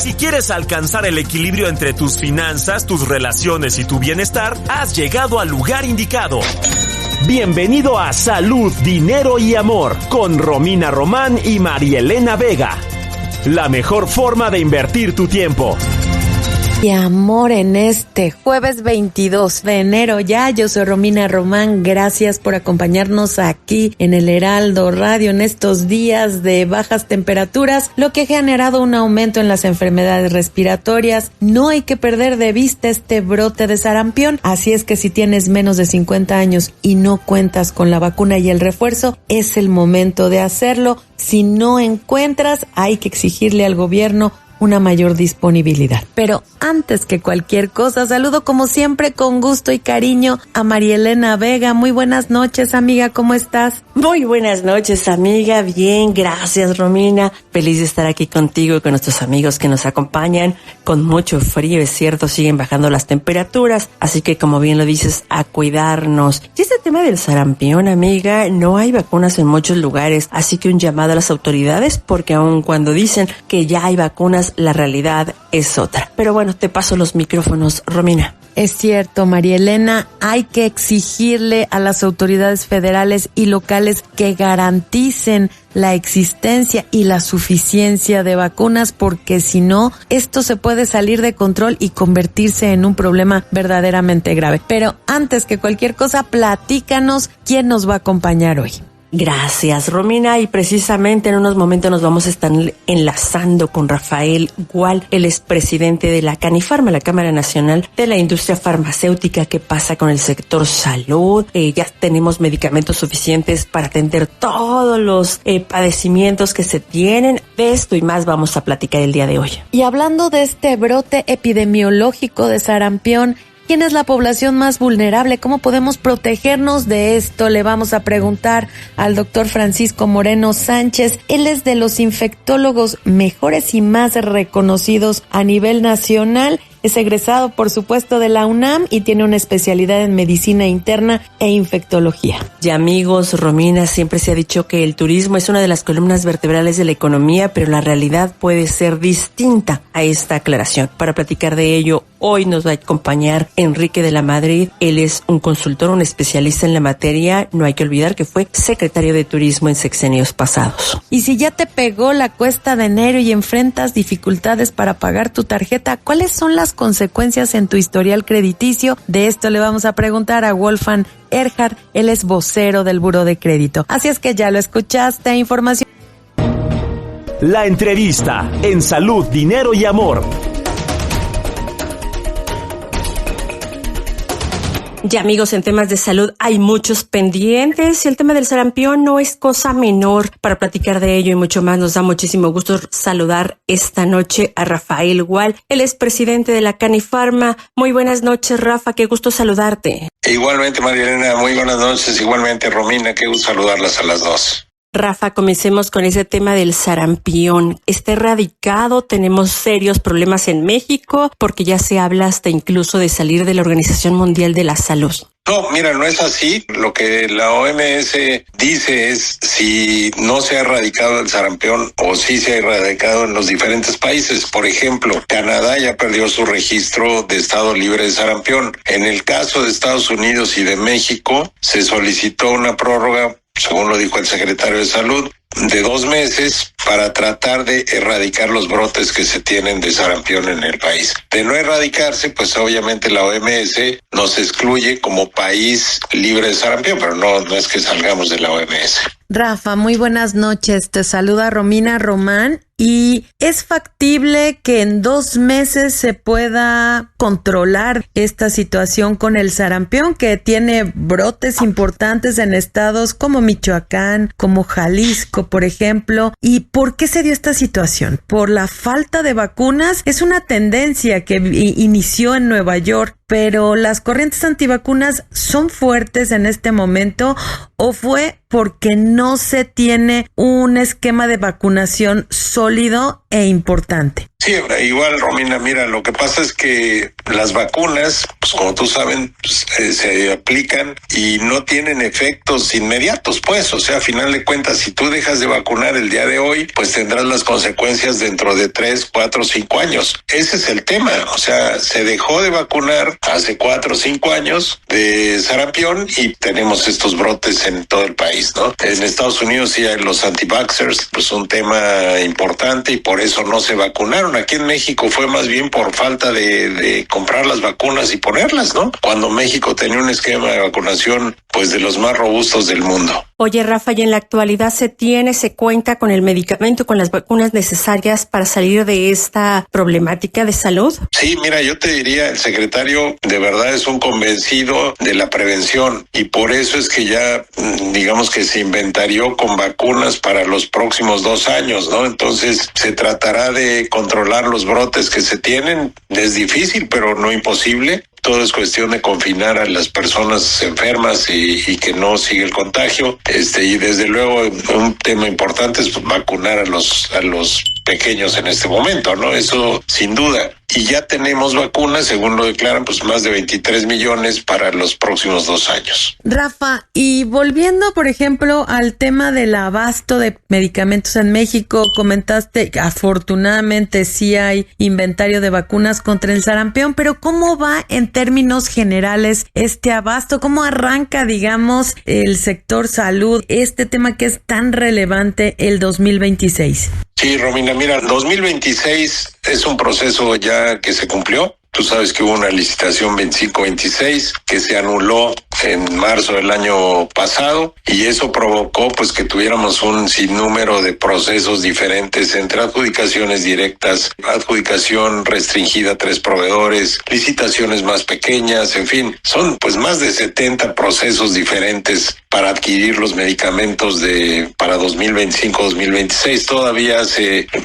Si quieres alcanzar el equilibrio entre tus finanzas, tus relaciones y tu bienestar, has llegado al lugar indicado. Bienvenido a Salud, Dinero y Amor con Romina Román y Marielena Vega. La mejor forma de invertir tu tiempo. Y amor en este jueves 22 de enero ya. Yo soy Romina Román. Gracias por acompañarnos aquí en el Heraldo Radio en estos días de bajas temperaturas, lo que ha generado un aumento en las enfermedades respiratorias. No hay que perder de vista este brote de sarampión. Así es que si tienes menos de 50 años y no cuentas con la vacuna y el refuerzo, es el momento de hacerlo. Si no encuentras, hay que exigirle al gobierno una mayor disponibilidad. Pero antes que cualquier cosa, saludo como siempre con gusto y cariño a Marielena Vega. Muy buenas noches, amiga, ¿cómo estás? Muy buenas noches, amiga. Bien, gracias, Romina. Feliz de estar aquí contigo y con nuestros amigos que nos acompañan. Con mucho frío, es cierto, siguen bajando las temperaturas, así que como bien lo dices, a cuidarnos. Y este tema del sarampión, amiga, no hay vacunas en muchos lugares, así que un llamado a las autoridades, porque aun cuando dicen que ya hay vacunas, la realidad es otra. Pero bueno, te paso los micrófonos, Romina. Es cierto, Marielena, hay que exigirle a las autoridades federales y locales que garanticen la existencia y la suficiencia de vacunas, porque si no, esto se puede salir de control y convertirse en un problema verdaderamente grave. Pero antes que cualquier cosa, platícanos quién nos va a acompañar hoy. Gracias, Romina, y precisamente en unos momentos nos vamos a estar enlazando con Rafael Gual, el expresidente de la Canifarma, la Cámara Nacional de la Industria Farmacéutica. ¿Qué pasa con el sector salud? Ya tenemos medicamentos suficientes para atender todos los padecimientos que se tienen. De esto y más vamos a platicar el día de hoy. Y hablando de este brote epidemiológico de sarampión, ¿quién es la población más vulnerable? ¿Cómo podemos protegernos de esto? Le vamos a preguntar al doctor Francisco Moreno Sánchez. Él es de los infectólogos mejores y más reconocidos a nivel nacional. Es egresado, por supuesto, de la UNAM y tiene una especialidad en medicina interna e infectología. Y amigos, Romina, siempre se ha dicho que el turismo es una de las columnas vertebrales de la economía, pero la realidad puede ser distinta a esta aclaración. Para platicar de ello, hoy nos va a acompañar Enrique de la Madrid. Él es un consultor, un especialista en la materia. No hay que olvidar que fue secretario de Turismo en sexenios pasados. Y si ya te pegó la cuesta de enero y enfrentas dificultades para pagar tu tarjeta, ¿cuáles son las consecuencias en tu historial crediticio? De esto le vamos a preguntar a Wolfgang Erhard. Él es vocero del Buró de Crédito. Así es que ya lo escuchaste. Información. La entrevista en Salud, Dinero y Amor. Ya amigos, en temas de salud hay muchos pendientes y el tema del sarampión no es cosa menor. Para platicar de ello y mucho más, nos da muchísimo gusto saludar esta noche a Rafael Gual, el expresidente de la Canifarma. Muy buenas noches, Rafa, qué gusto saludarte. Igualmente, Marielena, muy buenas noches. Igualmente, Romina, qué gusto saludarlas a las dos. Rafa, comencemos con ese tema del sarampión. Está erradicado, tenemos serios problemas en México porque ya se habla hasta incluso de salir de la Organización Mundial de la Salud. No, mira, no es así. Lo que la OMS dice es si no se ha erradicado el sarampión o si se ha erradicado en los diferentes países. Por ejemplo, Canadá ya perdió su registro de estado libre de sarampión. En el caso de Estados Unidos y de México, se solicitó una prórroga, según lo dijo el secretario de Salud, de 2 meses para tratar de erradicar los brotes que se tienen de sarampión en el país. De no erradicarse, pues obviamente la OMS nos excluye como país libre de sarampión, pero no es que salgamos de la OMS. Rafa, muy buenas noches. Te saluda Romina Román. ¿Y es factible que en 2 meses se pueda controlar esta situación con el sarampión, que tiene brotes importantes en estados como Michoacán, como Jalisco, por ejemplo? ¿Y por qué se dio esta situación? ¿Por la falta de vacunas? Es una tendencia que inició en Nueva York, pero las corrientes antivacunas son fuertes en este momento, ¿o fue porque no se tiene un esquema de vacunación sólido e importante? Sí, igual, Romina, mira, lo que pasa es que las vacunas, pues como tú sabes, pues, se aplican y no tienen efectos inmediatos, pues, o sea, a final de cuentas, si tú dejas de vacunar el día de hoy, pues tendrás las consecuencias dentro de 3, 4, 5 años. Ese es el tema, o sea, se dejó de vacunar hace 4 o 5 años de sarampión y tenemos estos brotes en todo el país, ¿no? En Estados Unidos sí hay los anti-vaxxers, pues un tema importante y por eso no se vacunaron. Aquí en México fue más bien por falta de comprar las vacunas y ponerlas, ¿no? Cuando México tenía un esquema de vacunación pues de los más robustos del mundo. Oye, Rafa, ¿y en la actualidad se cuenta con el medicamento, con las vacunas necesarias para salir de esta problemática de salud? Sí, mira, yo te diría, el secretario de verdad es un convencido de la prevención y por eso es que ya, digamos que se inventarió con vacunas para los próximos 2 años, ¿no? Entonces, se tratará de controlar los brotes que se tienen. Es difícil, pero no imposible. Todo es cuestión de confinar a las personas enfermas y que no siga el contagio. Y desde luego un tema importante es vacunar a los pequeños en este momento, ¿no? Eso sin duda. Y ya tenemos vacunas, según lo declaran, pues más de 23 millones para los próximos 2 años. Rafa, y volviendo, por ejemplo, al tema del abasto de medicamentos en México, comentaste que afortunadamente sí hay inventario de vacunas contra el sarampión, pero ¿cómo va en términos generales este abasto? ¿Cómo arranca, digamos, el sector salud, este tema que es tan relevante el 2026? Sí, Romina, mira, 2026 es un proceso ya que se cumplió. Tú sabes que hubo una licitación 25-26 que se anuló en marzo del año pasado y eso provocó pues que tuviéramos un sinnúmero de procesos diferentes entre adjudicaciones directas, adjudicación restringida a 3 proveedores, licitaciones más pequeñas, en fin, son pues más de 70 procesos diferentes para adquirir los medicamentos para 2025-2026. Todavía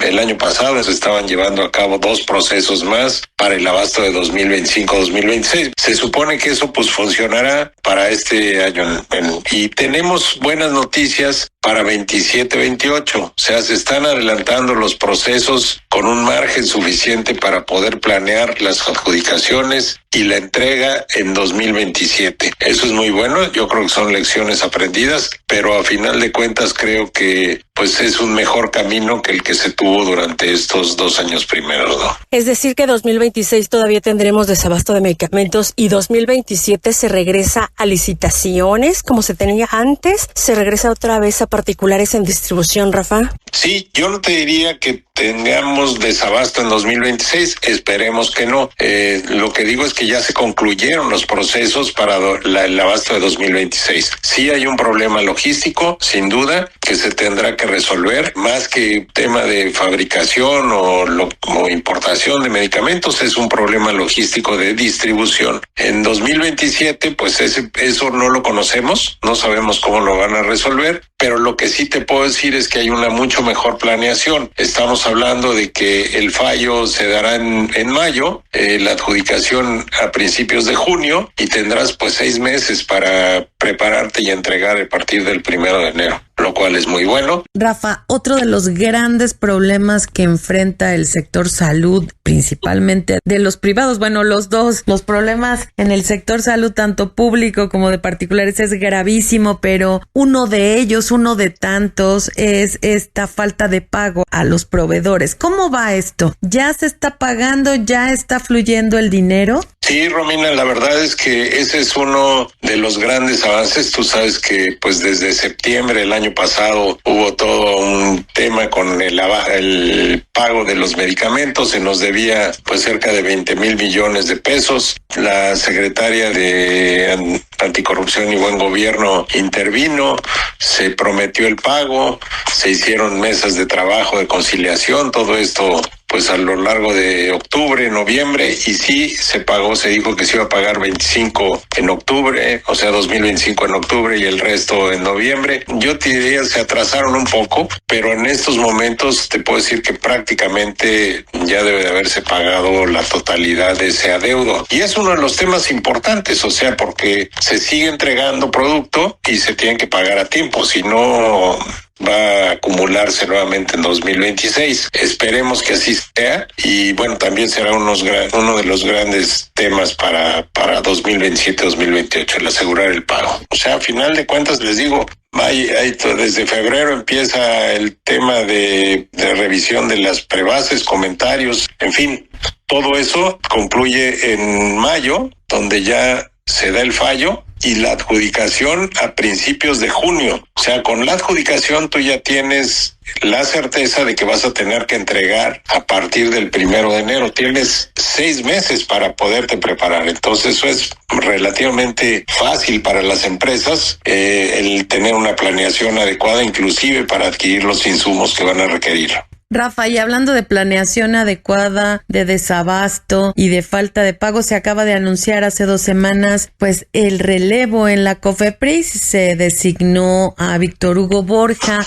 el año pasado se estaban llevando a cabo 2 procesos más para el abasto de 2025-2026. Se supone que eso pues funcionará para este año y tenemos buenas noticias para 27-28. O sea, se están adelantando los procesos con un margen suficiente para poder planear las adjudicaciones y la entrega en 2027. Eso es muy bueno, yo creo que son lecciones aprendidas, pero a final de cuentas creo que pues es un mejor camino que el que se tuvo durante estos 2 años primeros, ¿no? Es decir que 2026 todavía tendremos desabasto de medicamentos y 2027 se regresa a licitaciones como se tenía antes, se regresa otra vez a particulares en distribución, Rafa. Sí, yo no te diría que tengamos desabasto en 2026, esperemos que no. Lo que digo es que ya se concluyeron los procesos para el abasto de 2026. Sí hay un problema logístico, sin duda, que se tendrá que resolver, más que tema de fabricación o importación de medicamentos, es un problema logístico de distribución. En 2027, pues eso no lo conocemos, no sabemos cómo lo van a resolver, pero lo que sí te puedo decir es que hay una mucho mejor planeación. Estamos hablando de que el fallo se dará en mayo, la adjudicación a principios de junio y tendrás pues 6 meses para prepararte y entregar a partir del 1 de enero. Lo cual es muy bueno. Rafa, otro de los grandes problemas que enfrenta el sector salud, principalmente de los privados, bueno, los problemas en el sector salud, tanto público como de particulares, es gravísimo, pero uno de tantos, es esta falta de pago a los proveedores. ¿Cómo va esto? ¿Ya se está pagando? ¿Ya está fluyendo el dinero? Sí, Romina, la verdad es que ese es uno de los grandes avances. Tú sabes que pues desde septiembre del año pasado hubo todo un tema con el pago de los medicamentos. Se nos debía pues cerca de 20,000 millones de pesos. La secretaria de Anticorrupción y Buen Gobierno intervino, se prometió el pago, se hicieron mesas de trabajo de conciliación, todo esto pues a lo largo de octubre, noviembre, y sí se pagó, se dijo que se iba a pagar 25 en octubre, o sea 2025 en octubre y el resto en noviembre. Yo te diría se atrasaron un poco, pero en estos momentos te puedo decir que prácticamente ya debe de haberse pagado la totalidad de ese adeudo. Y es uno de los temas importantes, o sea, porque se sigue entregando producto y se tienen que pagar a tiempo, si no va a acumularse nuevamente en 2026. Esperemos que así sea y bueno, también será uno de los grandes temas para 2027-2028, el asegurar el pago. O sea, a final de cuentas les digo, desde febrero empieza el tema de revisión de las prebases, comentarios, en fin, todo eso concluye en mayo, donde ya se da el fallo y la adjudicación a principios de junio. O sea, con la adjudicación tú ya tienes la certeza de que vas a tener que entregar a partir del 1 de enero. Tienes 6 meses para poderte preparar. Entonces eso es relativamente fácil para las empresas, el tener una planeación adecuada, inclusive para adquirir los insumos que van a requerir. Rafa, y hablando de planeación adecuada, de desabasto y de falta de pago, se acaba de anunciar hace 2 semanas, pues el relevo en la COFEPRIS. Se designó a Víctor Hugo Borja.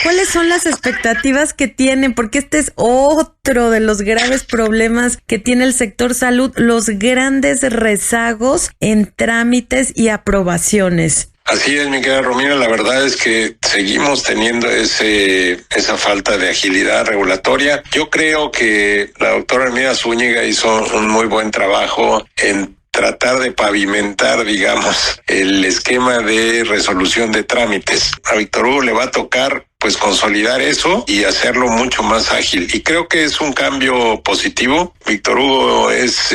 ¿Cuáles son las expectativas que tienen? Porque este es otro de los graves problemas que tiene el sector salud, los grandes rezagos en trámites y aprobaciones. Así es, mi querida Romina, la verdad es que seguimos teniendo esa falta de agilidad regulatoria. Yo creo que la doctora Hermida Zúñiga hizo un muy buen trabajo en tratar de pavimentar, digamos, el esquema de resolución de trámites. A Víctor Hugo le va a tocar pues consolidar eso y hacerlo mucho más ágil. Y creo que es un cambio positivo. Víctor Hugo es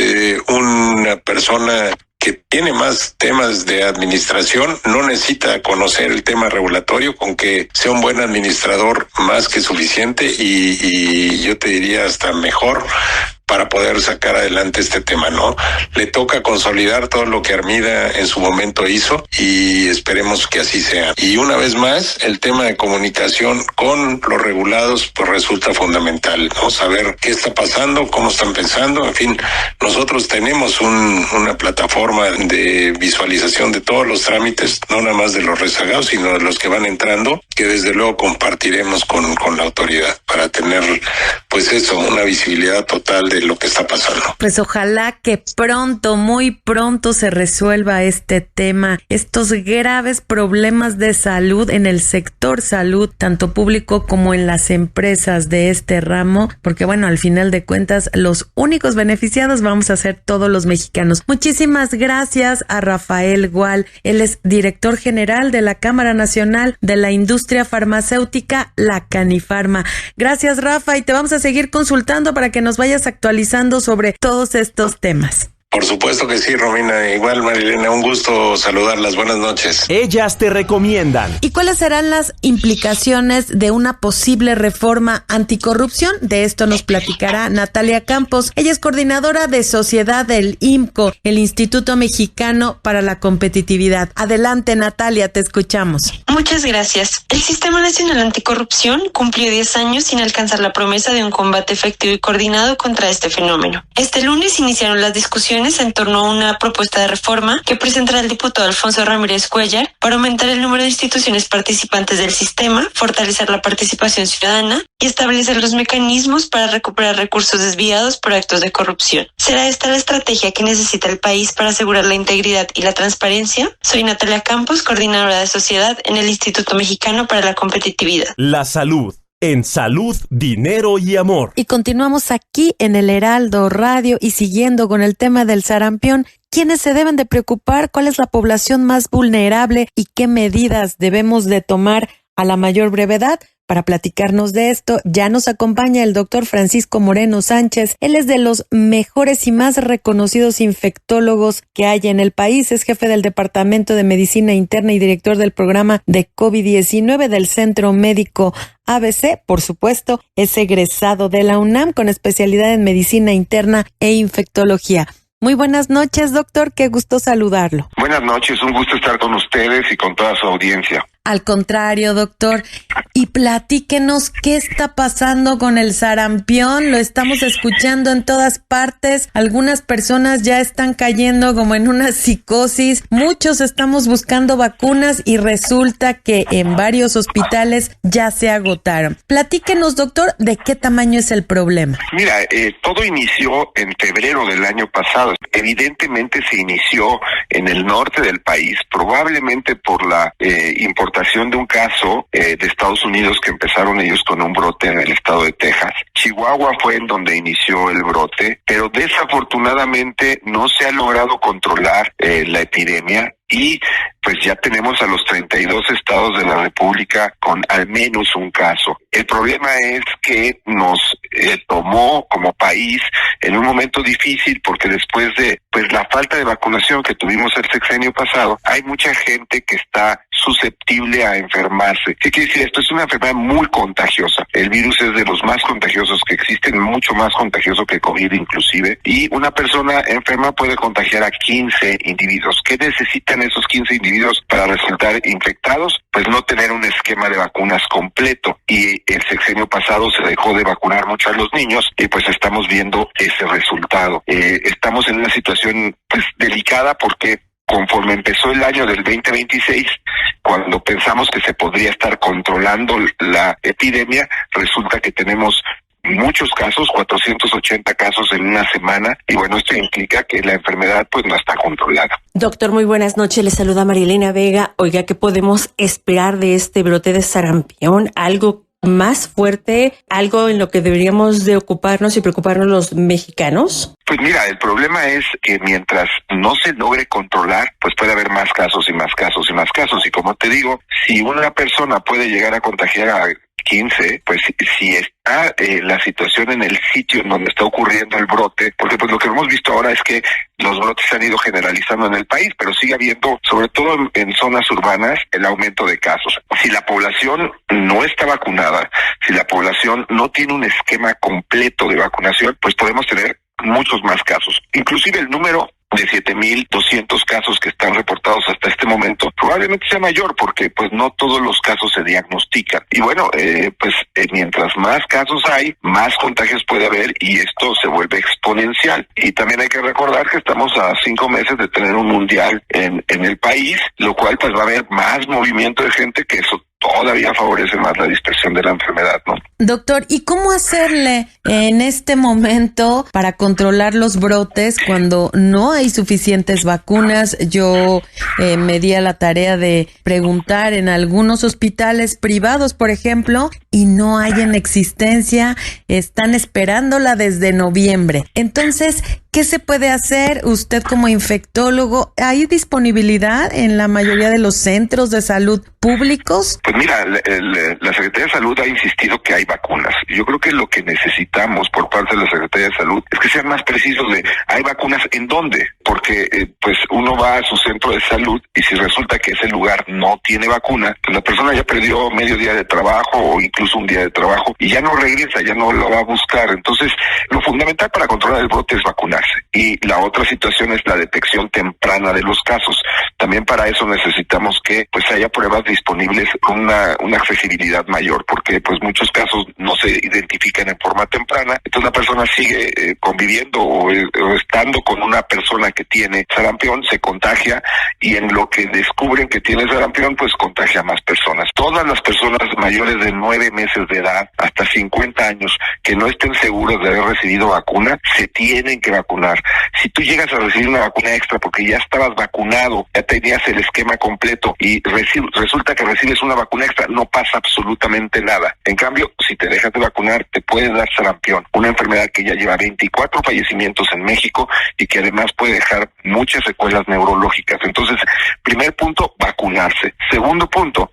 una persona que tiene más temas de administración, no necesita conocer el tema regulatorio, con que sea un buen administrador más que suficiente y yo te diría hasta mejor para poder sacar adelante este tema, ¿no? Le toca consolidar todo lo que Armida en su momento hizo y esperemos que así sea. Y una vez más, el tema de comunicación con los regulados pues resulta fundamental, ¿no? Saber qué está pasando, cómo están pensando, en fin, nosotros tenemos una plataforma de visualización de todos los trámites, no nada más de los rezagados, sino de los que van entrando, que desde luego compartiremos con la autoridad para tener, pues eso, una visibilidad total de lo que está pasando. Pues ojalá que pronto, muy pronto se resuelva este tema, estos graves problemas de salud en el sector salud, tanto público como en las empresas de este ramo, porque bueno, al final de cuentas, los únicos beneficiados vamos a ser todos los mexicanos. Muchísimas gracias a Rafael Gual, él es director general de la Cámara Nacional de la Industria Farmacéutica, la Canifarma. Gracias, Rafa, y te vamos a seguir consultando para que nos vayas actualizando sobre todos estos temas. Por supuesto que sí, Romina. Igual, Marilena, un gusto saludarlas. Buenas noches. Ellas te recomiendan. ¿Y cuáles serán las implicaciones de una posible reforma anticorrupción? De esto nos platicará Natalia Campos. Ella es coordinadora de sociedad del IMCO, el Instituto Mexicano para la Competitividad. Adelante, Natalia, te escuchamos. Muchas gracias. El Sistema Nacional Anticorrupción cumplió 10 años sin alcanzar la promesa de un combate efectivo y coordinado contra este fenómeno. Este lunes iniciaron las discusiones en torno a una propuesta de reforma que presentará el diputado Alfonso Ramírez Cuellar para aumentar el número de instituciones participantes del sistema, fortalecer la participación ciudadana y establecer los mecanismos para recuperar recursos desviados por actos de corrupción. ¿Será esta la estrategia que necesita el país para asegurar la integridad y la transparencia? Soy Natalia Campos, coordinadora de sociedad en el Instituto Mexicano para la Competitividad. La salud. En salud, dinero y amor. Y continuamos aquí en el Heraldo Radio y siguiendo con el tema del sarampión. ¿Quiénes se deben de preocupar? ¿Cuál es la población más vulnerable? ¿Y qué medidas debemos de tomar a la mayor brevedad? Para platicarnos de esto, ya nos acompaña el doctor Francisco Moreno Sánchez. Él es de los mejores y más reconocidos infectólogos que hay en el país. Es jefe del Departamento de Medicina Interna y director del programa de COVID-19 del Centro Médico ABC. Por supuesto, es egresado de la UNAM con especialidad en Medicina Interna e Infectología. Muy buenas noches, doctor. Qué gusto saludarlo. Buenas noches. Un gusto estar con ustedes y con toda su audiencia. Al contrario, doctor. Y platíquenos qué está pasando con el sarampión. Lo estamos escuchando en todas partes. Algunas personas ya están cayendo como en una psicosis. Muchos estamos buscando vacunas y resulta que en varios hospitales ya se agotaron. Platíquenos, doctor, de qué tamaño es el problema. Mira, todo inició en febrero del año pasado. Evidentemente se inició en el norte del país, probablemente por la importancia reportación de un caso de Estados Unidos que empezaron ellos con un brote en el estado de Texas. Chihuahua fue en donde inició el brote, pero desafortunadamente no se ha logrado controlar la epidemia. Y pues ya tenemos a los 32 estados de la República con al menos un caso. El problema es que nos tomó como país en un momento difícil porque después de pues la falta de vacunación que tuvimos el sexenio pasado, hay mucha gente que está susceptible a enfermarse. ¿Qué quiere decir esto? Es una enfermedad muy contagiosa. El virus es de los más contagiosos que existen, mucho más contagioso que COVID inclusive, y una persona enferma puede contagiar a 15 individuos. ¿Qué necesitan esos 15 individuos para resultar infectados? Pues no tener un esquema de vacunas completo, y el sexenio pasado se dejó de vacunar mucho a los niños y pues estamos viendo ese resultado. Estamos en una situación pues delicada porque conforme empezó el año del 2026, cuando pensamos que se podría estar controlando la epidemia, resulta que tenemos muchos casos, 480 casos en una semana, y bueno, esto implica que la enfermedad pues no está controlada. Doctor, muy buenas noches, le saluda Marilena Vega. Oiga, ¿qué podemos esperar de este brote de sarampión? ¿Algo más fuerte? ¿Algo en lo que deberíamos de ocuparnos y preocuparnos los mexicanos? Pues mira, el problema es que mientras no se logre controlar, pues puede haber más casos y más casos y más casos. Y como te digo, si una persona puede llegar a contagiar a 15, pues si está la situación en el sitio en donde está ocurriendo el brote, porque pues lo que hemos visto ahora es que los brotes se han ido generalizando en el país, pero sigue habiendo, sobre todo en zonas urbanas, el aumento de casos. Si la población no está vacunada, si la población no tiene un esquema completo de vacunación, pues podemos tener muchos más casos. Inclusive el número de 7,200 casos que están reportados hasta este momento probablemente sea mayor porque pues no todos los casos se diagnostican. Y bueno, mientras más casos hay, más contagios puede haber y esto se vuelve exponencial. Y también hay que recordar que estamos a 5 meses de tener un mundial en el país, lo cual pues va a haber más movimiento de gente, que eso todavía favorece más la dispersión de la enfermedad, ¿no? Doctor, ¿y cómo hacerle en este momento para controlar los brotes cuando no hay suficientes vacunas? Yo me di a la tarea de preguntar en algunos hospitales privados, por ejemplo, y no hay en existencia, están esperándola desde noviembre. Entonces, ¿qué se puede hacer usted como infectólogo? ¿Hay disponibilidad en la mayoría de los centros de salud públicos? Pues mira, la Secretaría de Salud ha insistido que hay vacunas. Yo creo que lo que necesitamos por parte de la Secretaría de Salud es que sean más precisos de ¿hay vacunas en dónde? Porque pues uno va a su centro de salud y si resulta que ese lugar no tiene vacuna, pues la persona ya perdió medio día de trabajo o incluso un día de trabajo y ya no regresa, ya no lo va a buscar. Entonces, lo fundamental para controlar el brote es vacunarse. Y la otra situación es la detección temprana de los casos. También para eso necesitamos que pues haya pruebas disponibles con una accesibilidad mayor, porque pues muchos casos no se identifican en forma temprana, entonces la persona sigue conviviendo o estando con una persona que tiene sarampión, se contagia y en lo que descubren que tiene sarampión, pues contagia a más personas. Todas las personas mayores de 9 meses de edad hasta 50 años que no estén seguros de haber recibido vacuna, se tienen que vacunar. Si tú llegas a recibir una vacuna extra porque ya estabas vacunado, ya tenías el esquema completo y resulta que recibes una vacuna extra, no pasa absolutamente nada. En cambio, si te dejas de vacunar, te puede dar sarampión, una enfermedad que ya lleva 24 fallecimientos en México y que además puede dejar muchas secuelas neurológicas. Entonces, primer punto, vacunarse. Segundo punto,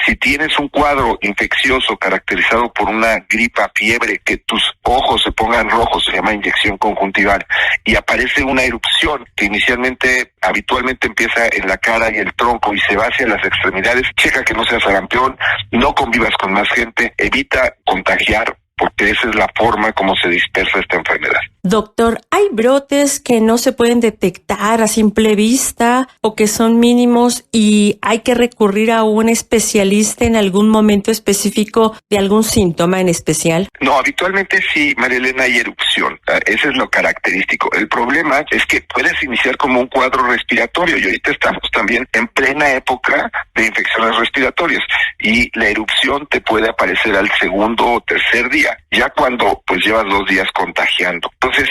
si tienes un cuadro infeccioso caracterizado por una gripa, fiebre, que tus ojos se pongan rojos, se llama inyección conjuntival, y aparece una erupción que habitualmente empieza en la cara y el tronco y se va hacia las extremidades, checa que no sea sarampión, no convivas con más gente, evita contagiar, porque esa es la forma como se dispersa esta enfermedad. Doctor, ¿hay brotes que no se pueden detectar a simple vista o que son mínimos y hay que recurrir a un especialista en algún momento específico de algún síntoma en especial? No, habitualmente sí, Marilena, hay erupción. Ese es lo característico. El problema es que puedes iniciar como un cuadro respiratorio y ahorita estamos también en plena época de infecciones respiratorias y la erupción te puede aparecer al segundo o tercer día, ya cuando pues llevas 2 días contagiando. Entonces,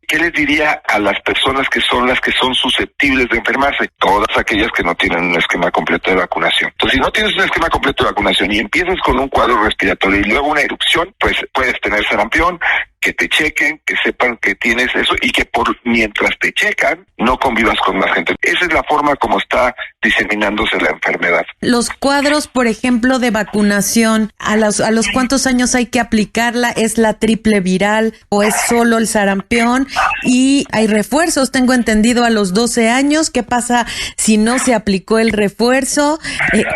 ¿qué les diría a las personas que son susceptibles de enfermarse? Todas aquellas que no tienen un esquema completo de vacunación. Entonces, si no tienes un esquema completo de vacunación y empiezas con un cuadro respiratorio y luego una erupción, pues puedes tener sarampión, que te chequen, que sepan que tienes eso y que mientras te checan, no convivas con más gente. Esa es la forma como está diseminándose la enfermedad. Los cuadros, por ejemplo, de vacunación, ¿a los cuántos años hay que aplicarla? ¿Es la triple viral o es solo el sarampión? Y hay refuerzos, tengo entendido, a los 12 años. ¿Qué pasa si no se aplicó el refuerzo?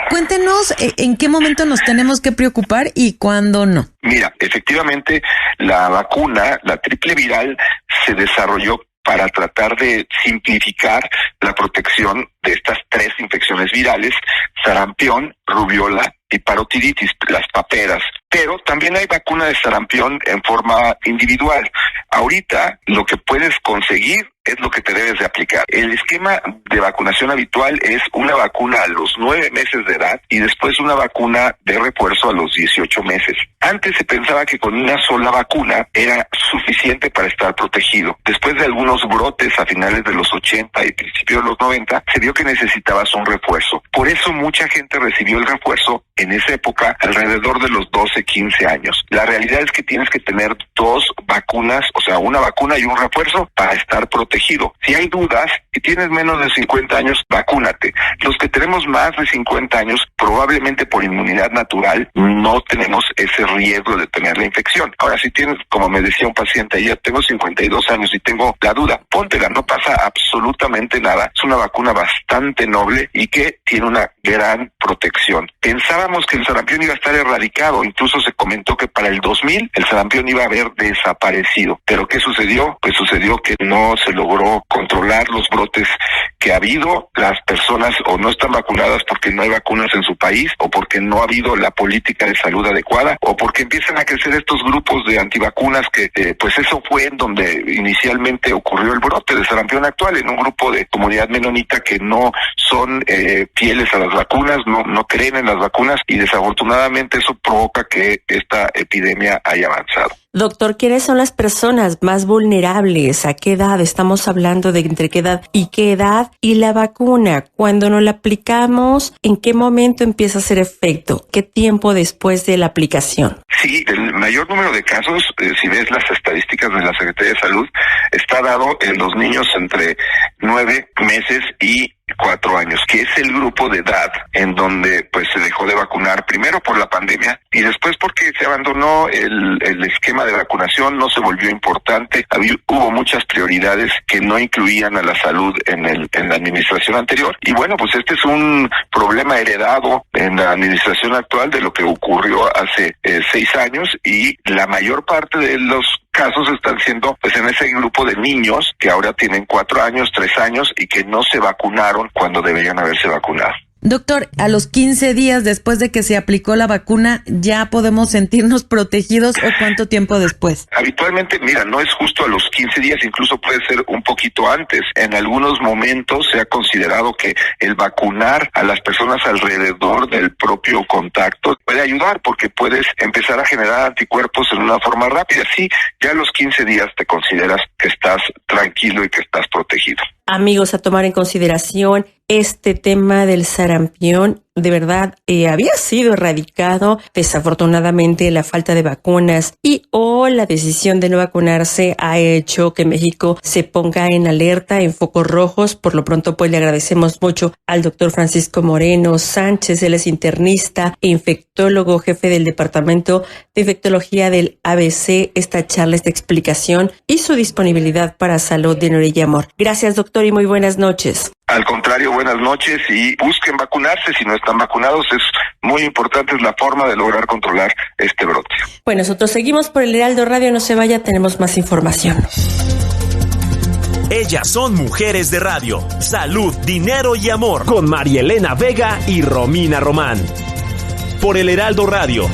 Cuéntenos en qué momento nos tenemos que preocupar y cuándo no. Mira, efectivamente, la vacuna, la triple viral, se desarrolló para tratar de simplificar la protección de estas 3 infecciones virales: sarampión, rubiola y parotiditis, las paperas. Pero también hay vacuna de sarampión en forma individual. Ahorita lo que puedes conseguir es lo que te debes de aplicar. El esquema de vacunación habitual es una vacuna a los 9 meses de edad y después una vacuna de refuerzo a los 18 meses. Antes se pensaba que con una sola vacuna era suficiente para estar protegido. Después de algunos brotes a finales de los 80 y principios de los 90, se vio que necesitabas un refuerzo. Por eso mucha gente recibió el refuerzo en esa época alrededor de los 12, 15 años. La realidad es que tienes que tener 2 vacunas, o sea, una vacuna y un refuerzo para estar protegido. Si hay dudas y tienes menos de 50 años, vacúnate. Los que tenemos más de 50 años, probablemente por inmunidad natural, no tenemos ese riesgo de tener la infección. Ahora, si tienes, como me decía un paciente, ya tengo 52 años y tengo la duda, póntela, no pasa absolutamente nada. Es una vacuna bastante noble y que tiene una gran protección. Pensábamos que el sarampión iba a estar erradicado, incluso se comentó que para el 2000 el sarampión iba a haber desaparecido. ¿Pero qué sucedió? Pues sucedió que no se logró controlar los brotes que ha habido. Las personas o no están vacunadas porque no hay vacunas en su país, o porque no ha habido la política de salud adecuada, o porque empiezan a crecer estos grupos de antivacunas que pues eso fue en donde inicialmente ocurrió el brote de sarampión actual, en un grupo de comunidad menonita que no son fieles a las vacunas, no creen en las vacunas, y desafortunadamente eso provoca que esta epidemia haya avanzado. Doctor, ¿quiénes son las personas más vulnerables? ¿A qué edad? Estamos hablando de entre qué edad y qué edad. Y la vacuna, cuando nos la aplicamos, ¿en qué momento empieza a hacer efecto? ¿Qué tiempo después de la aplicación? Sí, el mayor número de casos, si ves las estadísticas de la Secretaría de Salud, está dado en los niños entre 9 meses y 4 años, que es el grupo de edad en donde pues se dejó de vacunar, primero por la pandemia y después porque se abandonó el esquema de vacunación, no se volvió importante, hubo muchas prioridades que no incluían a la salud en la administración anterior, y bueno, pues este es un problema heredado en la administración actual de lo que ocurrió hace 6 años, y la mayor parte de los casos están siendo pues en ese grupo de niños que ahora tienen 4 años, 3 años y que no se vacunaron cuando deberían haberse vacunado. Doctor, a los 15 días después de que se aplicó la vacuna, ¿ya podemos sentirnos protegidos o cuánto tiempo después? Habitualmente, mira, no es justo a los 15 días, incluso puede ser un poquito antes. En algunos momentos se ha considerado que el vacunar a las personas alrededor del propio contacto puede ayudar porque puedes empezar a generar anticuerpos en una forma rápida. Sí, ya a los 15 días te consideras que estás tranquilo y que estás protegido. Amigos, a tomar en consideración este tema del sarampión. De verdad, había sido erradicado. Desafortunadamente, la falta de vacunas o la decisión de no vacunarse ha hecho que México se ponga en alerta, en focos rojos. Por lo pronto, pues le agradecemos mucho al doctor Francisco Moreno Sánchez. Él es internista e infectólogo, jefe del Departamento de Infectología del ABC, esta charla, esta explicación y su disponibilidad para salud, dinero y amor. Gracias, doctor, y muy buenas noches. Al contrario, buenas noches, y busquen vacunarse si no están vacunados. Es muy importante, es la forma de lograr controlar este brote. Bueno, nosotros seguimos por el Heraldo Radio, no se vaya, tenemos más información. Ellas son mujeres de radio. Salud, dinero y amor. Con María Elena Vega y Romina Román. Por el Heraldo Radio.